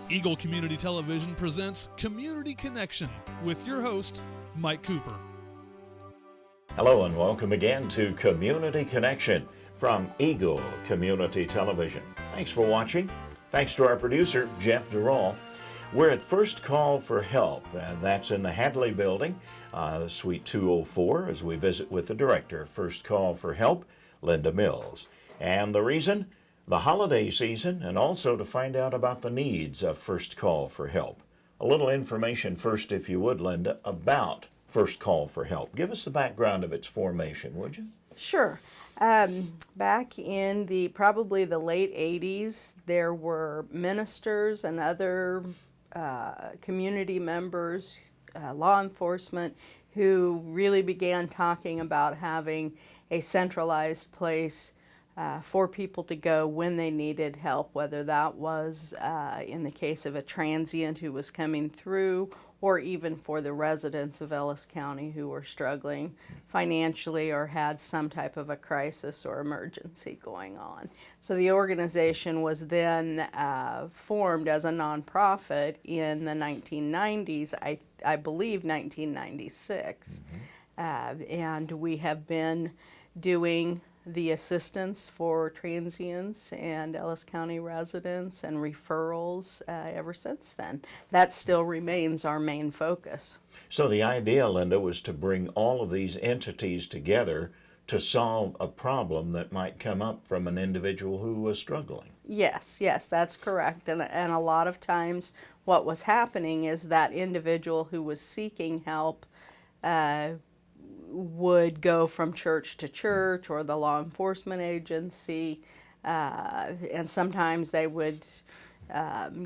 Eagle Community Television presents Community Connection with your host, Mike Cooper. Hello and welcome again to Community Connection from Eagle Community Television. Thanks for watching. Thanks to our producer, Jeff Durall. We're at First Call for Help, and that's in the Hadley Building, Suite 204, as we visit with the director of First Call for Help, Linda Mills. And the reason? The holiday season, and also to find out about the needs of First Call for Help. A little information first, if you would, Linda, about First Call for Help. Give us the background of its formation, would you? Sure. Back in probably the late 80s, there were ministers and other community members, law enforcement, who really began talking about having a centralized place for people to go when they needed help, whether that was in the case of a transient who was coming through, or even for the residents of Ellis County who were struggling financially or had some type of a crisis or emergency going on. So the organization was then formed as a nonprofit in the 1990s, I believe 1996. And we have been doing the assistance for transients and Ellis County residents and referrals ever since then. That still remains our main focus. So the idea, Linda, was to bring all of these entities together to solve a problem that might come up from an individual who was struggling. Yes, that's correct. And a lot of times what was happening is that individual who was seeking help would go from church to church or the law enforcement agency, and sometimes they would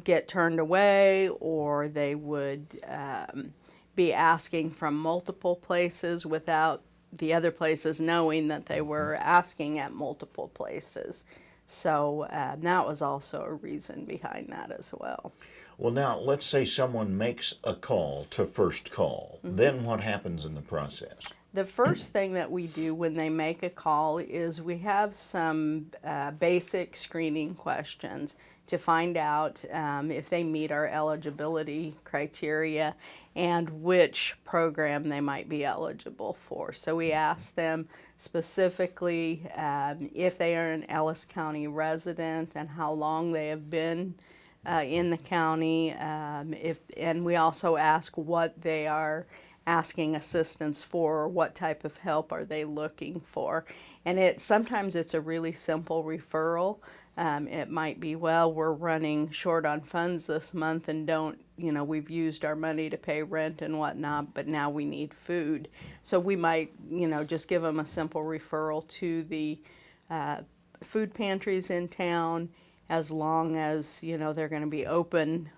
get turned away, or they would be asking from multiple places without the other places knowing that they were asking at multiple places. So that was also a reason behind that as well. Well, now, let's say someone makes a call to First Call. Then what happens in the process? The first thing that we do when they make a call is we have some basic screening questions to find out if they meet our eligibility criteria and which program they might be eligible for. So we ask them specifically if they are an Ellis County resident and how long they have been in the county, and we also ask what they are asking assistance for, or what type of help are they looking for. And sometimes it's a really simple referral. It might be, well, we're running short on funds this month and we've used our money to pay rent and whatnot, but now we need food. So we might, just give them a simple referral to the food pantries in town, as long as, they're going to be open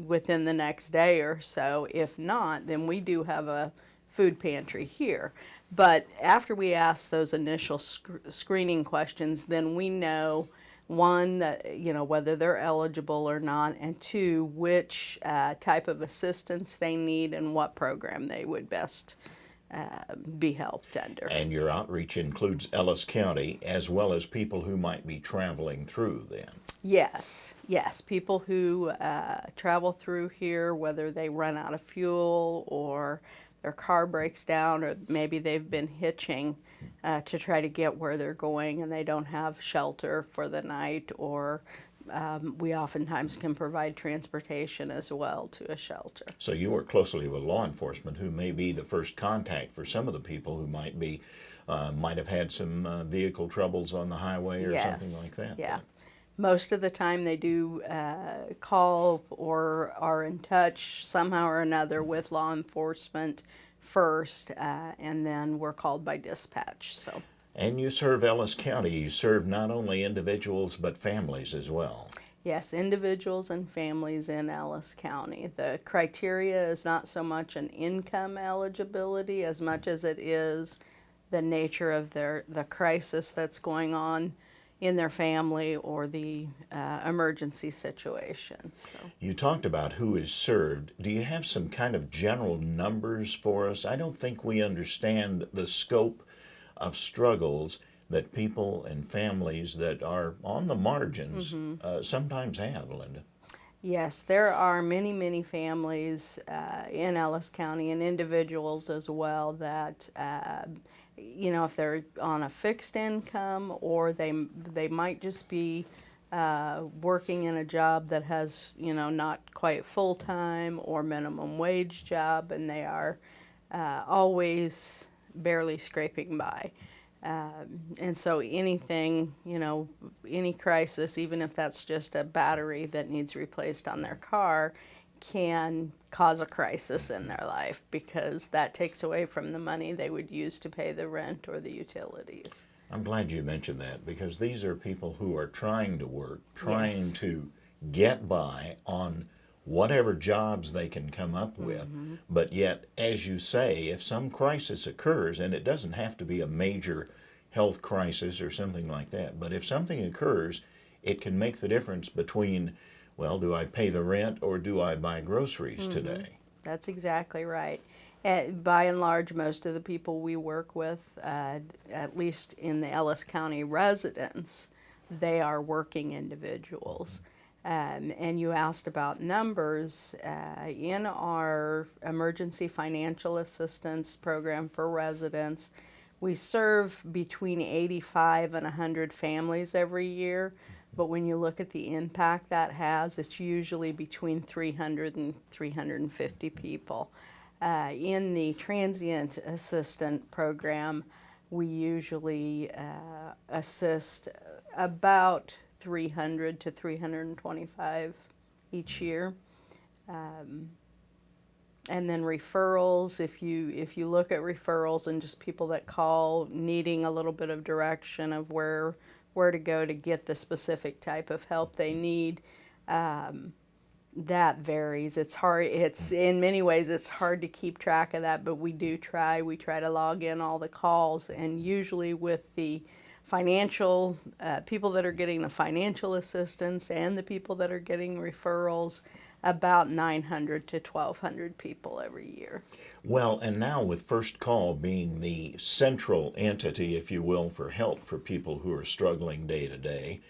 within the next day or so. If not, then we do have a food pantry here. But after we ask those initial screening questions, then we know, one, that whether they're eligible or not, and two, which type of assistance they need and what program they would best be helped under. And your outreach includes Ellis County as well as people who might be traveling through then. Yes, people who travel through here, whether they run out of fuel or their car breaks down, or maybe they've been hitching to try to get where they're going and they don't have shelter for the night, or we oftentimes can provide transportation as well to a shelter. So you work closely with law enforcement, who may be the first contact for some of the people who might have had some vehicle troubles on the highway or something like that. Yeah. Most of the time they do call or are in touch somehow or another with law enforcement first, and then we're called by dispatch. So. And you serve Ellis County. You serve not only individuals but families as well. Yes, individuals and families in Ellis County. The criteria is not so much an income eligibility as much as it is the nature of the crisis that's going on in their family or the emergency situation. So. You talked about who is served. Do you have some kind of general numbers for us? I don't think we understand the scope of struggles that people and families that are on the margins sometimes have, Linda. Yes, there are many, many families in Ellis County and individuals as well that, if they're on a fixed income or they might just be working in a job that has, not quite full time or minimum wage job, and they are always barely scraping by. And so anything, any crisis, even if that's just a battery that needs replaced on their car, can cause a crisis in their life because that takes away from the money they would use to pay the rent or the utilities. I'm glad you mentioned that because these are people who are trying to work, trying Yes. to get by on whatever jobs they can come up with. But yet, as you say, if some crisis occurs, and it doesn't have to be a major health crisis or something like that, but if something occurs, it can make the difference between, well, do I pay the rent or do I buy groceries today? That's exactly right. By and large, most of the people we work with, at least in the Ellis County residents, they are working individuals. And you asked about numbers. In our emergency financial assistance program for residents, we serve between 85 and 100 families every year. But when you look at the impact that has, it's usually between 300 and 350 people. In the transient assistant program, we usually assist about 300 to 325 each year. And then referrals, if you look at referrals and just people that call needing a little bit of direction of where to go to get the specific type of help they need, that varies. It's hard. It's in many ways it's hard to keep track of that, but we do try. We try to log in all the calls, and usually with the financial people that are getting the financial assistance and the people that are getting referrals, about 900 to 1,200 people every year. Well, and now with First Call being the central entity, if you will, for help for people who are struggling day to day,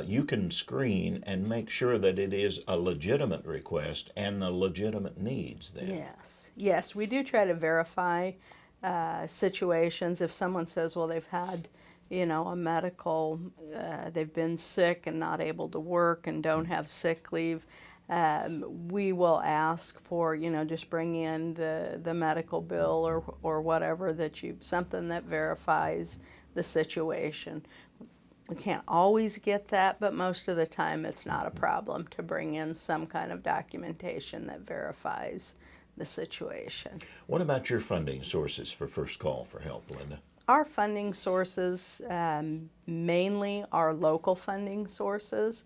you can screen and make sure that it is a legitimate request and the legitimate needs then. Yes, we do try to verify situations. If someone says, well, they've had, a medical, they've been sick and not able to work and don't have sick leave, we will ask for, just bring in the medical bill or whatever something that verifies the situation. We can't always get that, but most of the time it's not a problem to bring in some kind of documentation that verifies the situation. What about your funding sources for First Call for Help, Linda? Our funding sources mainly are local funding sources.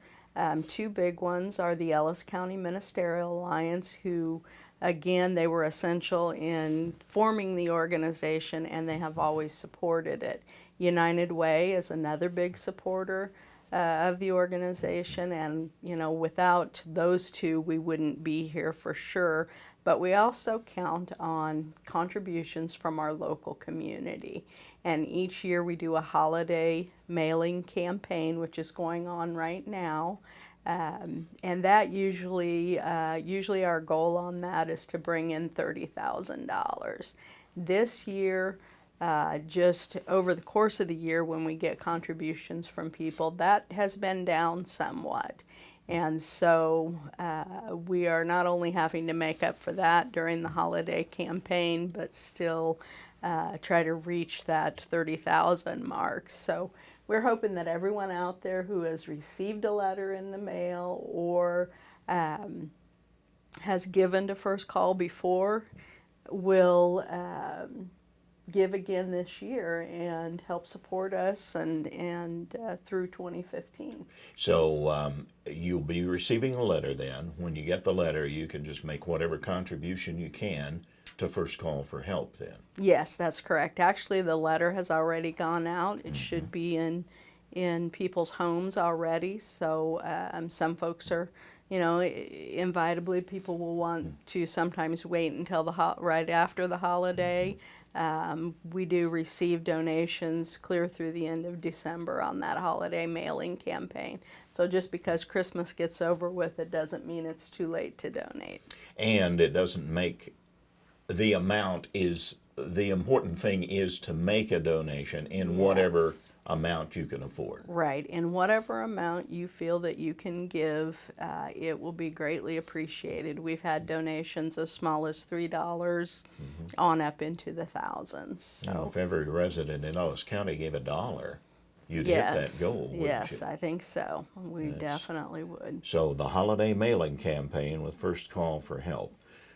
Two big ones are the Ellis County Ministerial Alliance, who, again, they were essential in forming the organization and they have always supported it. United Way is another big supporter of the organization, and without those two we wouldn't be here for sure. But we also count on contributions from our local community, and each year we do a holiday mailing campaign, which is going on right now. And that usually our goal on that is to bring in $30,000. This year, just over the course of the year when we get contributions from people, that has been down somewhat. And so we are not only having to make up for that during the holiday campaign, but still try to reach that 30,000 mark. So we're hoping that everyone out there who has received a letter in the mail or has given to First Call before will give again this year and help support us and through 2015. So you'll be receiving a letter then. When you get the letter, you can just make whatever contribution you can to First Call for Help then. Yes, that's correct. Actually, the letter has already gone out. It should be in people's homes already. So some folks are, inevitably people will want to sometimes wait until right after the holiday. We do receive donations clear through the end of December on that holiday mailing campaign. So just because Christmas gets over with, it doesn't mean it's too late to donate. And it doesn't make the amount is the important thing is to make a donation in whatever Yes. amount you can afford. Right, in whatever amount you feel that you can give, it will be greatly appreciated. We've had donations as small as $3 on up into the thousands. You know, So if every resident in Ellis County gave $1, you'd hit that goal, wouldn't yes, you? I think so. We definitely would. So the holiday mailing campaign with First Call for Help.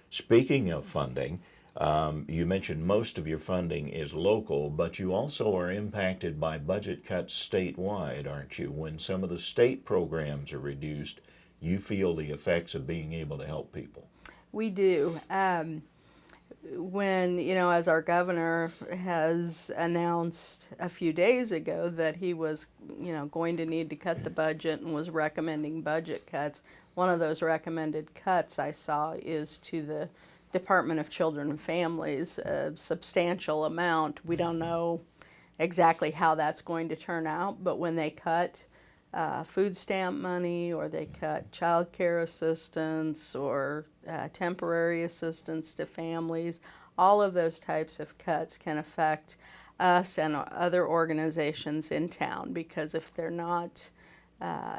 Speaking of funding, you mentioned most of your funding is local, but you also are impacted by budget cuts statewide, aren't you? When some of the state programs are reduced, you feel the effects of being able to help people. We do. When, as our governor has announced a few days ago that he was, going to need to cut the budget and was recommending budget cuts, one of those recommended cuts I saw is to the Department of Children and Families, a substantial amount. We don't know exactly how that's going to turn out, but when they cut food stamp money, or they cut child care assistance, or temporary assistance to families, all of those types of cuts can affect us and other organizations in town, because if they're not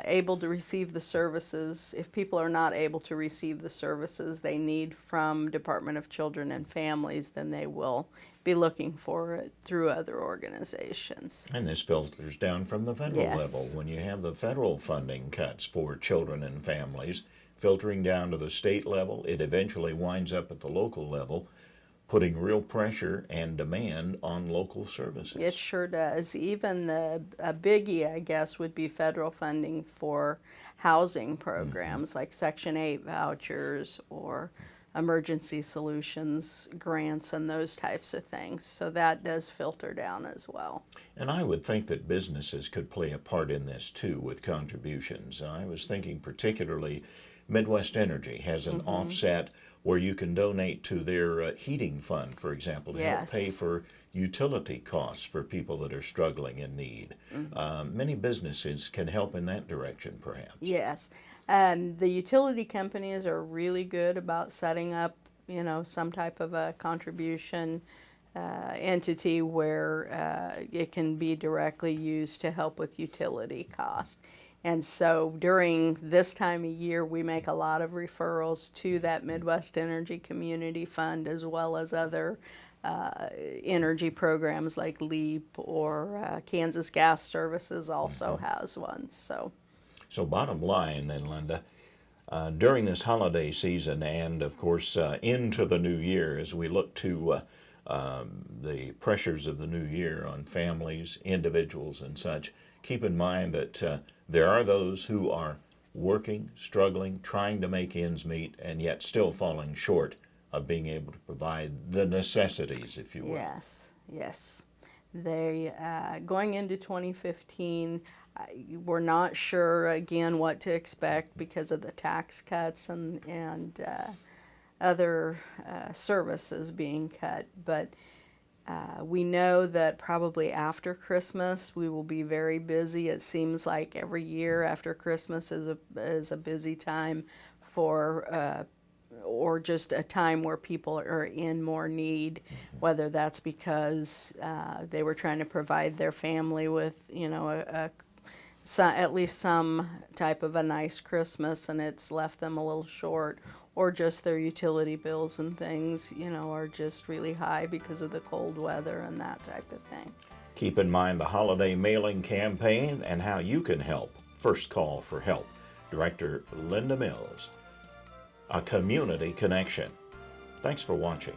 able to receive the services, if people are not able to receive the services they need from Department of Children and Families, then they will be looking for it through other organizations. And this filters down from the federal Yes. level. When you have the federal funding cuts for children and families filtering down to the state level, it eventually winds up at the local level, putting real pressure and demand on local services. It sure does. Even a biggie, I guess, would be federal funding for housing programs like Section 8 vouchers or emergency solutions grants and those types of things. So that does filter down as well. And I would think that businesses could play a part in this too with contributions. I was thinking particularly Midwest Energy has an offset where you can donate to their heating fund, for example, to help Yes. pay for utility costs for people that are struggling in need. Many businesses can help in that direction, perhaps. Yes. And the utility companies are really good about setting up, some type of a contribution entity where it can be directly used to help with utility costs. And so during this time of year, we make a lot of referrals to that Midwest Energy Community Fund, as well as other energy programs like LEAP, or Kansas Gas Services also has one. So bottom line then, Linda, during this holiday season and, of course, into the new year, as we look to the pressures of the new year on families, individuals, and such, keep in mind that there are those who are working, struggling, trying to make ends meet, and yet still falling short of being able to provide the necessities, if you will. Yes. They going into 2015, we're not sure again what to expect because of the tax cuts and other services being cut, but we know that probably after Christmas we will be very busy. It seems like every year after Christmas is a busy time for or just a time where people are in more need, whether that's because they were trying to provide their family with, at least some type of a nice Christmas and it's left them a little short, or just their utility bills and things, are just really high because of the cold weather and that type of thing. Keep in mind the holiday mailing campaign and how you can help. First Call for Help. Director Linda Mills. A Community Connection. Thanks for watching.